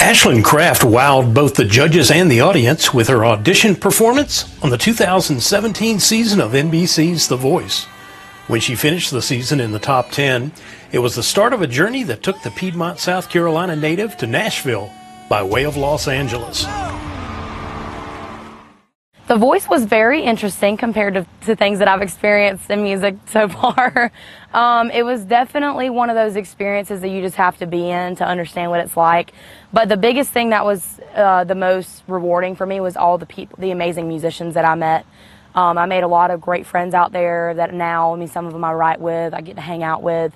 Ashland Craft wowed both the judges and the audience with her audition performance on the 2017 season of NBC's The Voice. When she finished the season in the top 10, it was the start of a journey that took the Piedmont, South Carolina native to Nashville by way of Los Angeles. The Voice was very interesting compared to things that I've experienced in music so far. It was definitely one of those experiences that you just have to be in to understand what it's like. But the biggest thing that was the most rewarding for me was all the people, the amazing musicians that I met. I made a lot of great friends out there that now, some of them I write with, I get to hang out with.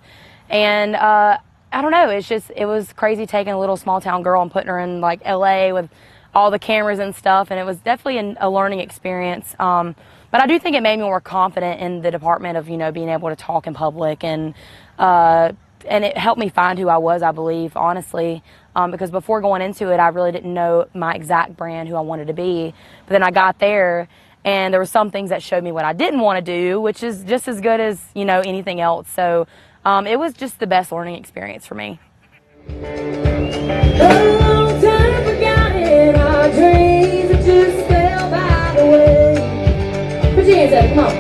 And I don't know, it was crazy taking a little small town girl and putting her in like LA with all the cameras and stuff, and it was definitely a learning experience. But I do think it made me more confident in the department of, being able to talk in public, and it helped me find who I was, I believe, honestly, because before going into it, I really didn't know my exact brand, who I wanted to be. But then I got there, and there were some things that showed me what I didn't want to do, which is just as good as, anything else. So it was just the best learning experience for me. Our dreams are just fell by the way. Put your hands up, come on.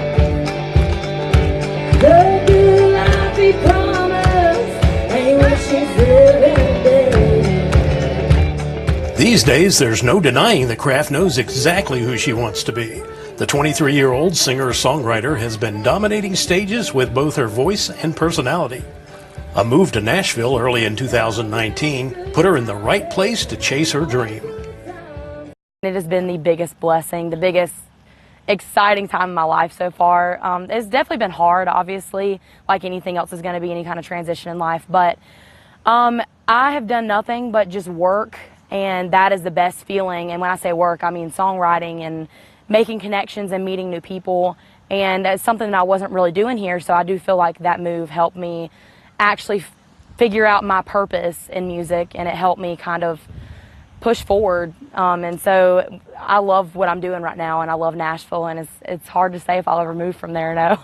The good life we promised ain't what she said every day. These days, there's no denying that Craft knows exactly who she wants to be. The 23-year-old singer-songwriter has been dominating stages with both her voice and personality. A move to Nashville early in 2019 put her in the right place to chase her dream. It has been the biggest blessing, the biggest exciting time in my life so far. It's definitely been hard, obviously, like anything else is going to be, any kind of transition in life. But I have done nothing but just work, and that is the best feeling. And when I say work, I mean songwriting and making connections and meeting new people. And that's something that I wasn't really doing here, so I do feel like that move helped me actually figure out my purpose in music, and it helped me kind of push forward, and so I love what I'm doing right now, and I love Nashville, and it's hard to say if I'll ever move from there, no.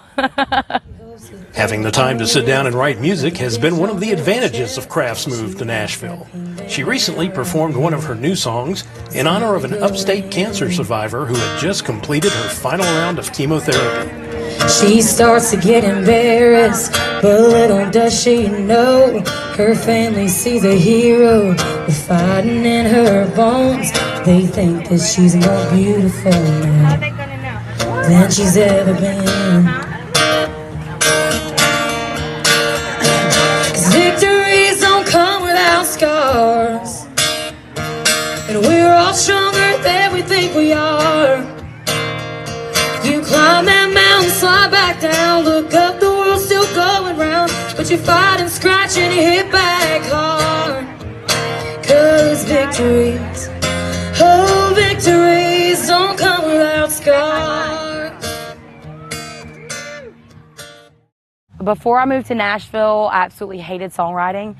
Having the time to sit down and write music has been one of the advantages of Craft's move to Nashville. She recently performed one of her new songs in honor of an upstate cancer survivor who had just completed her final round of chemotherapy. She starts to get embarrassed, but little does she know her family sees a hero with fighting in her bones. They think that she's more beautiful now than she's ever been. 'Cause victories don't come without scars, and we're all stronger than we think we are. You climb that mountain, slide back down, look up, the world's still going round, but you fight and scratch and you hit back hard. 'Cause victories, oh victories don't come without scars. Before I moved to Nashville, I absolutely hated songwriting,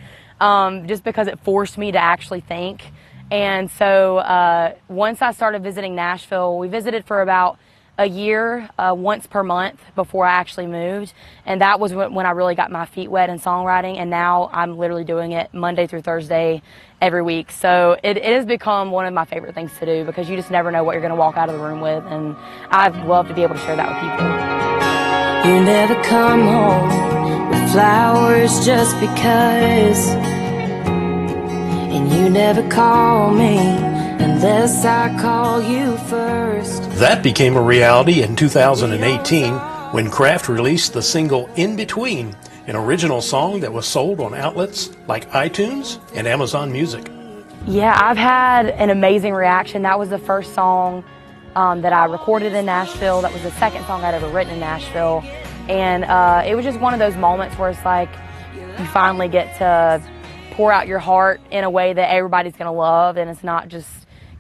just because it forced me to actually think. And so once I started visiting Nashville, we visited for about a year, once per month before I actually moved, and that was when I really got my feet wet in songwriting, and now I'm literally doing it Monday through Thursday every week. So it has become one of my favorite things to do, because you just never know what you're going to walk out of the room with, and I'd love to be able to share that with people. You never come home with flowers just because, and you never call me unless I call you first. That became a reality in 2018 when Craft released the single In Between, an original song that was sold on outlets like iTunes and Amazon Music. Yeah, I've had an amazing reaction. That was the first song that I recorded in Nashville. That was the second song I'd ever written in Nashville. And it was just one of those moments where it's like you finally get to pour out your heart in a way that everybody's going to love, and it's not just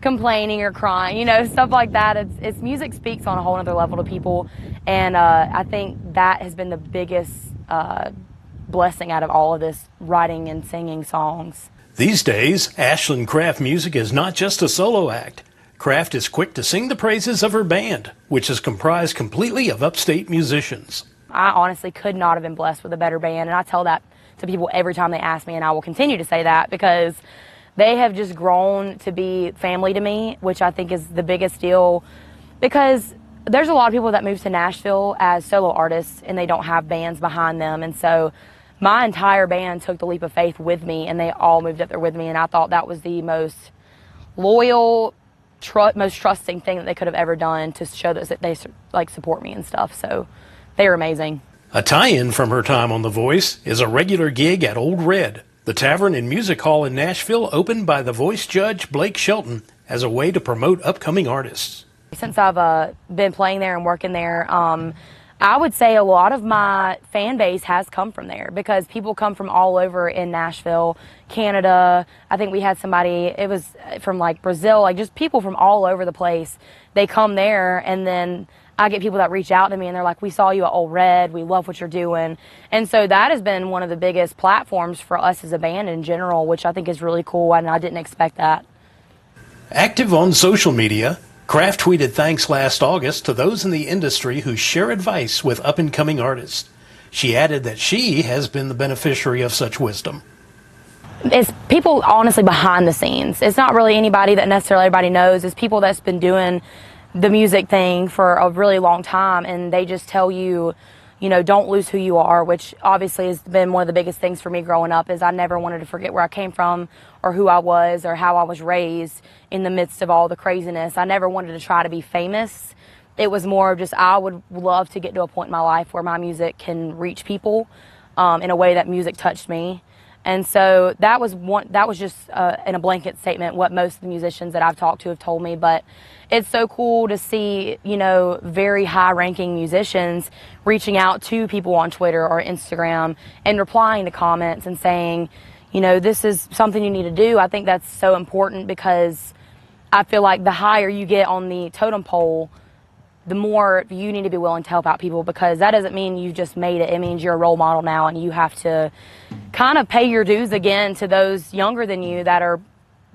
complaining or crying, stuff like that. It's music speaks on a whole other level to people, and I think that has been the biggest blessing out of all of this writing and singing songs. These days, Ashland Craft Music is not just a solo act. Craft is quick to sing the praises of her band, which is comprised completely of upstate musicians. I honestly could not have been blessed with a better band, and I tell that to people every time they ask me, and I will continue to say that, because they have just grown to be family to me, which I think is the biggest deal, because there's a lot of people that move to Nashville as solo artists and they don't have bands behind them. And so my entire band took the leap of faith with me, and they all moved up there with me. And I thought that was the most loyal, most trusting thing that they could have ever done to show that they like support me and stuff. So they were amazing. A tie-in from her time on The Voice is a regular gig at Old Red, the tavern and music hall in Nashville, opened by The Voice judge Blake Shelton as a way to promote upcoming artists. Since I've been playing there and working there, I would say a lot of my fan base has come from there, because people come from all over in Nashville, Canada. I think we had somebody, it was from like Brazil, like just people from all over the place. They come there, and then I get people that reach out to me and they're like, we saw you at Old Red, we love what you're doing. And so that has been one of the biggest platforms for us as a band in general, which I think is really cool, and I didn't expect that. Active on social media, Craft tweeted thanks last August to those in the industry who share advice with up-and-coming artists. She added that she has been the beneficiary of such wisdom. It's people honestly behind the scenes. It's not really anybody that necessarily everybody knows. It's people that's been doing the music thing for a really long time, and they just tell you, you know, don't lose who you are, which obviously has been one of the biggest things for me growing up, is I never wanted to forget where I came from or who I was or how I was raised in the midst of all the craziness. I never wanted to try to be famous. It was more of just, I would love to get to a point in my life where my music can reach people in a way that music touched me. And so that was just in a blanket statement what most of the musicians that I've talked to have told me. But it's so cool to see, you know, very high-ranking musicians reaching out to people on Twitter or Instagram and replying to comments and saying, you know, this is something you need to do. I think that's so important, because I feel like the higher you get on the totem pole, the more you need to be willing to help out people, because that doesn't mean you just made it. It means you're a role model now, and you have to kind of pay your dues again to those younger than you that are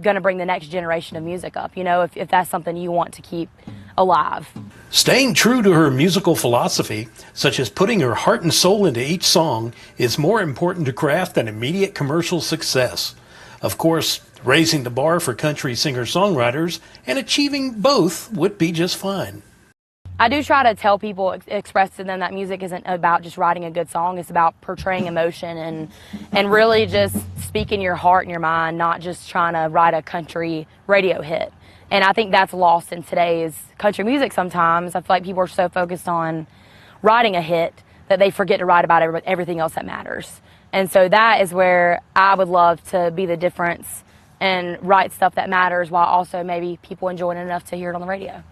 going to bring the next generation of music up, you know, if that's something you want to keep alive. Staying true to her musical philosophy, such as putting her heart and soul into each song, is more important to Craft than immediate commercial success. Of course, raising the bar for country singer-songwriters and achieving both would be just fine. I do try to tell people, express to them that music isn't about just writing a good song. It's about portraying emotion and really just speaking your heart and your mind, not just trying to write a country radio hit. And I think that's lost in today's country music sometimes. I feel like people are so focused on writing a hit that they forget to write about everything else that matters. And so that is where I would love to be the difference and write stuff that matters while also maybe people enjoying it enough to hear it on the radio.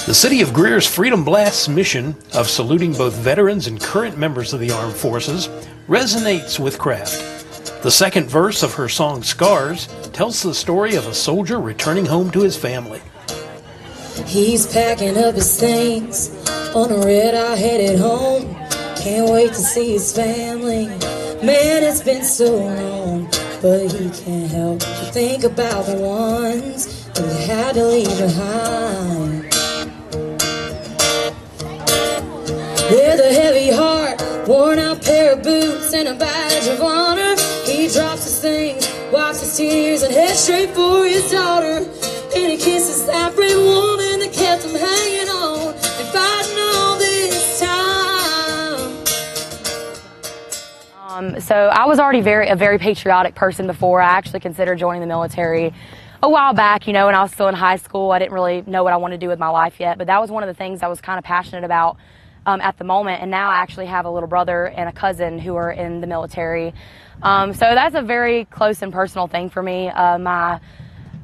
The City of Greer's Freedom Blast's mission of saluting both veterans and current members of the armed forces resonates with Craft. The second verse of her song Scars tells the story of a soldier returning home to his family. He's packing up his things on a red-eye headed home. Can't wait to see his family. Man, it's been so long, but he can't help to think about the ones that we had to leave behind. With a heavy heart, worn out pair of boots, and a badge of honor, he drops his things, wipes his tears, and heads straight for his daughter. And he kisses that brave woman that kept him hanging on and fighting all this time. So I was already a very patriotic person before. I actually considered joining the military a while back, you know, when I was still in high school. I didn't really know what I wanted to do with my life yet, but that was one of the things I was kind of passionate about at the moment. And now I actually have a little brother and a cousin who are in the military. So that's a very close and personal thing for me. My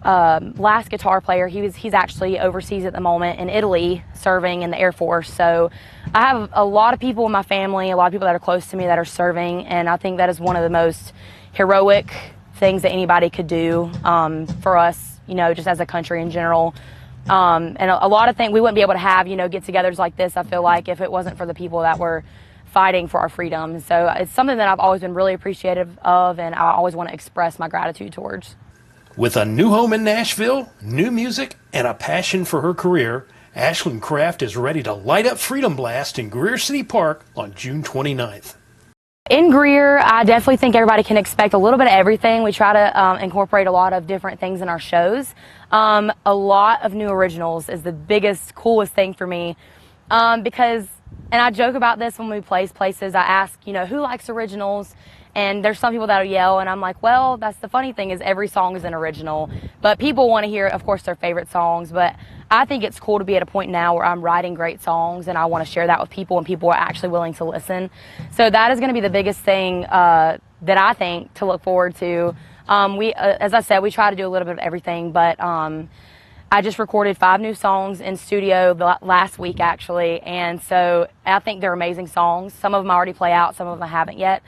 last guitar player, he's actually overseas at the moment in Italy serving in the Air Force. So I have a lot of people in my family, a lot of people that are close to me that are serving, and I think that is one of the most heroic things that anybody could do for us, you know, just as a country in general. And a lot of things we wouldn't be able to have, you know, get-togethers like this, I feel like, if it wasn't for the people that were fighting for our freedom. So it's something that I've always been really appreciative of, and I always want to express my gratitude towards. With a new home in Nashville, new music, and a passion for her career, Ashland Craft is ready to light up Freedom Blast in Greer City Park on June 29th. In Greer, I definitely think everybody can expect a little bit of everything. We try to incorporate a lot of different things in our shows. A lot of new originals is the biggest, coolest thing for me because, and I joke about this when we play places, I ask, you know, who likes originals? And there's some people that'll yell, and I'm like, well, that's the funny thing is every song is an original. But people want to hear, of course, their favorite songs. But I think it's cool to be at a point now where I'm writing great songs, and I want to share that with people, and people are actually willing to listen. So that is going to be the biggest thing that I think to look forward to. As I said, we try to do a little bit of everything, but I just recorded 5 new songs in studio last week, actually. And so I think they're amazing songs. Some of them already play out, some of them I haven't yet.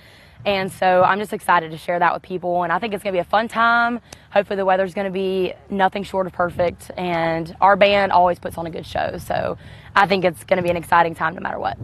And so I'm just excited to share that with people, and I think it's going to be a fun time. Hopefully the weather's going to be nothing short of perfect, and our band always puts on a good show, so I think it's going to be an exciting time no matter what.